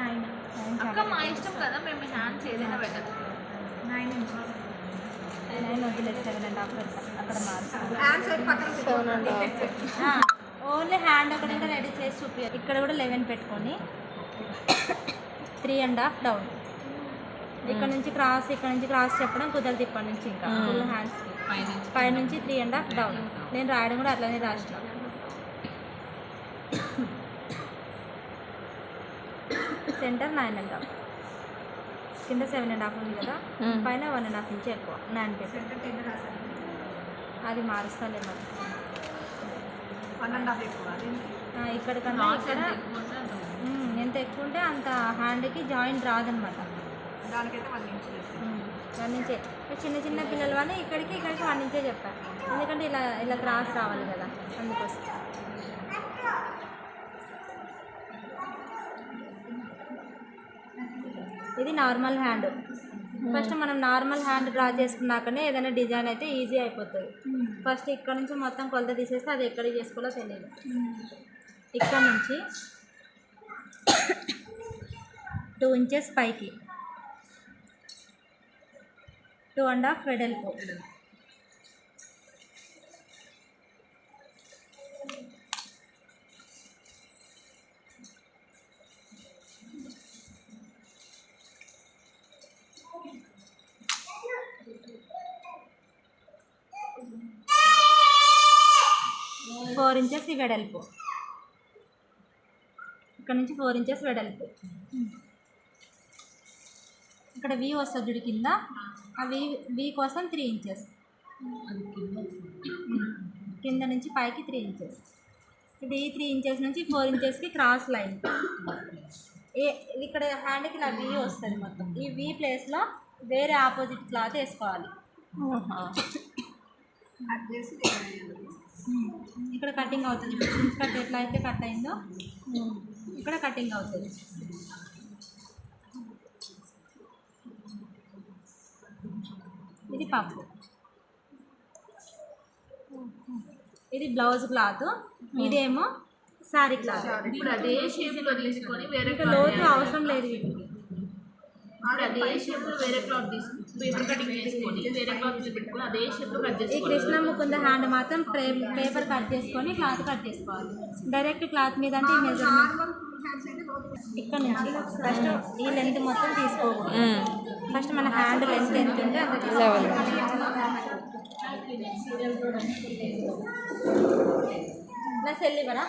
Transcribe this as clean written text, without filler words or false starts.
9 అక్క మా ఇష్టం కదా, మేము హ్యాండ్స్ ఏదైనా పెట్టదు. 9 ఇంచెస్ 9 వదిలేదు 7.5 పెడతా అక్కడ మారుస్తాను. ఓన్లీ హ్యాండ్ ఒకటి రెడీ చేసి చూపి. ఇక్కడ కూడా 11 పెట్టుకొని 3.5 డౌన్. ఇక్కడ నుంచి క్రాస్ చెప్పడం కుదరదు ఇప్పటి నుంచి. ఇంకా ఫుల్ హ్యాండ్స్ పై నుంచి 3.5 డౌన్. నేను రాయడం కూడా అట్లనే రాసిన. సెంటర్ 9.5, కింద 7.5 ఉంది కదా, పైన 1.5 ఇంచ్ ఎక్కువ 9 పెట్టి అది మారుస్తాలే మరి. ఇక్కడ కన్నా ఇక్కడ ఎంత ఎక్కువ ఉంటే అంత హ్యాండ్కి జాయింట్ రాదనమాట. 1 ఇంచే. చిన్న చిన్న పిల్లలు అని ఇక్కడికి 1 ఇంచే చెప్పాను, ఎందుకంటే ఇలా క్రాస్ రావాలి కదా, అందుకోసం. ఇది నార్మల్ హ్యాండ్. ఫస్ట్ మనం నార్మల్ హ్యాండ్ డ్రా చేసుకున్నాకనే ఏదైనా డిజైన్ అయితే ఈజీ అయిపోతుంది. ఫస్ట్ ఇక్కడ నుంచి మొత్తం కొలత తీసేస్తే అది ఎక్కడ చేసుకోవాలో తెలియదు. ఇక్కడ నుంచి 2 ఇంచెస్ పైకి, 2.5 వెడల్పు, ఫోర్ ఇంచెస్ ఈ వెడల్పు. ఇక్కడ నుంచి 4 ఇంచెస్ వెడల్పు. ఇక్కడ వి వస్తుంది జుడి కింద, ఆ వి కోసం 3 ఇంచెస్. కింద నుంచి పైకి 3 ఇంచెస్. ఇది 3 ఇంచెస్ నుంచి 4 ఇంచెస్కి క్రాస్ లైన్. ఇక్కడ హ్యాండ్కి ఇలా వి వస్తుంది మొత్తం. ఈ వి ప్లేస్లో వేరే ఆపోజిట్ క్లాత్ వేసుకోవాలి. ఇక్కడ కటింగ్ అవుతుంది. ప్రిన్స్ కట్ ఎట్లా అయితే కట్ అయిందో ఇక్కడ కటింగ్ అవుతుంది. ఇది పప్పు, ఇది బ్లౌజ్ క్లాత్, ఇదేమో శారీ క్లాత్. ఇప్పుడు అదే షేప్లో తీసుకొని వేరే లోతు అవసరం లేదు వీటికి. అదే షేప్లో వేరే క్లాత్ తీసుకుని పేపర్ కటింగ్ చేసుకొని వేరే క్లాత్ పెట్టుకొని అదే షేప్లో కట్ చేసుకోవాలి. ఈ కృష్ణ ముకుంద హ్యాండ్ మాత్రం పేపర్ కట్ చేసుకొని క్లాత్ కట్ చేసుకోవాలి. డైరెక్ట్ క్లాత్ మీద అంటే ఈ మెజర్మెంట్ ఇక్కడ నుంచి ఫస్ట్ ఈ లెంత్ మొత్తం తీసుకోకూడదు. ఫస్ట్ మన హ్యాండ్ లెంత్ ఎంత ఉంటే అంత తీసుకోవాలి. ఇలా సెల్ ఇవ్వరా.